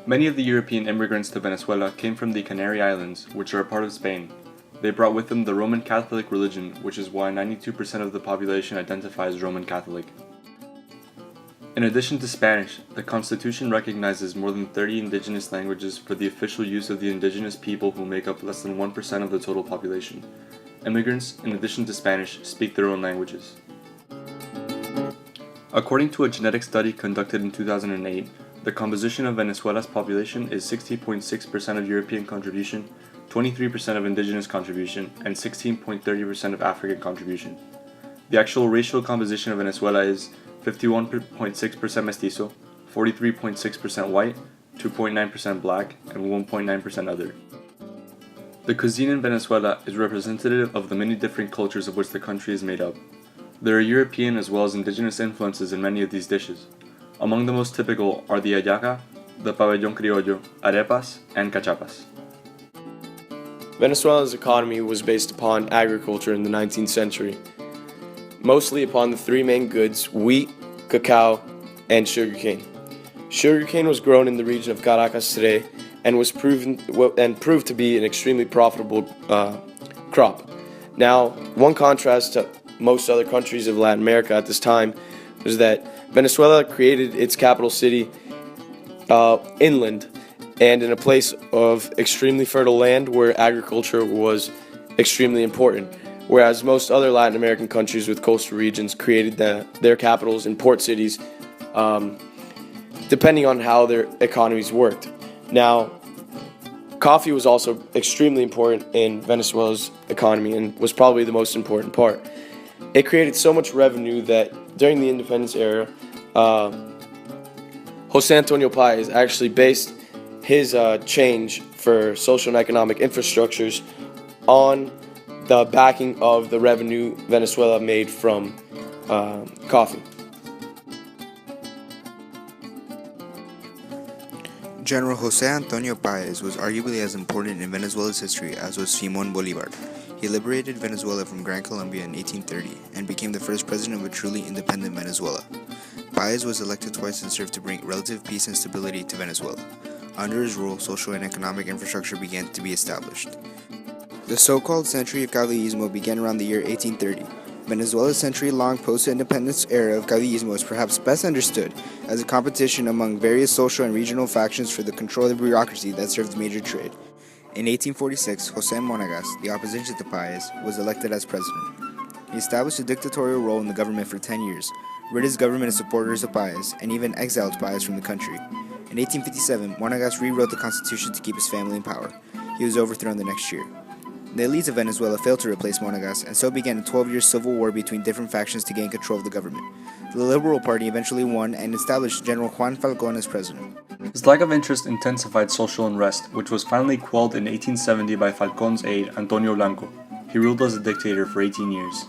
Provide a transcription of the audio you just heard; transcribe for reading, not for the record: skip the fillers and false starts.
Many of the European immigrants to Venezuela came from the Canary Islands, which are a part of Spain. They brought with them the Roman Catholic religion, which is why 92% of the population identify as Roman Catholic. In addition to Spanish, the Constitution recognizes more than 30 indigenous languages for the official use of the indigenous people who make up less than 1% of the total population. Immigrants, in addition to Spanish, speak their own languages. According to a genetic study conducted in 2008, the composition of Venezuela's population is 60.6% of European contribution, 23% of indigenous contribution, and 16.30% of African contribution. The actual racial composition of Venezuela is 51.6% mestizo, 43.6% white, 2.9% black, and 1.9% other. The cuisine in Venezuela is representative of the many different cultures of which the country is made up. There are European as well as indigenous influences in many of these dishes. Among the most typical are the hallaca, the pabellón criollo, arepas, and cachapas. Venezuela's economy was based upon agriculture in the 19th century, mostly upon the three main goods: wheat, cacao, and sugarcane. Sugarcane was grown in the region of Caracas today and proved to be an extremely profitable crop. Now, one contrast to most other countries of Latin America at this time was that Venezuela created its capital city inland and in a place of extremely fertile land where agriculture was extremely important, whereas most other Latin American countries with coastal regions created their capitals in port cities, depending on how their economies worked. Now, coffee was also extremely important in Venezuela's economy and was probably the most important part. It created so much revenue that during the independence era, Jose Antonio Páez actually based his change for social and economic infrastructures on the backing of the revenue Venezuela made from coffee. General Jose Antonio Páez was arguably as important in Venezuela's history as was Simón Bolívar. He liberated Venezuela from Gran Colombia in 1830 and became the first president of a truly independent Venezuela. Páez was elected twice and served to bring relative peace and stability to Venezuela. Under his rule, social and economic infrastructure began to be established. The so-called century of Caudillismo began around the year 1830. Venezuela's century-long post-independence era of Caudillismo is perhaps best understood as a competition among various social and regional factions for the control of the bureaucracy that served major trade. In 1846, José Monagas, the opposition to Páez, was elected as president. He established a dictatorial role in the government for 10 years, rid his government of supporters of Páez, and even exiled Páez from the country. In 1857, Monagas rewrote the constitution to keep his family in power. He was overthrown the next year. The elites of Venezuela failed to replace Monagas, and so began a 12-year civil war between different factions to gain control of the government. The Liberal Party eventually won and established General Juan Falcón as president. His lack of interest intensified social unrest, which was finally quelled in 1870 by Falcón's aide, Antonio Blanco. He ruled as a dictator for 18 years.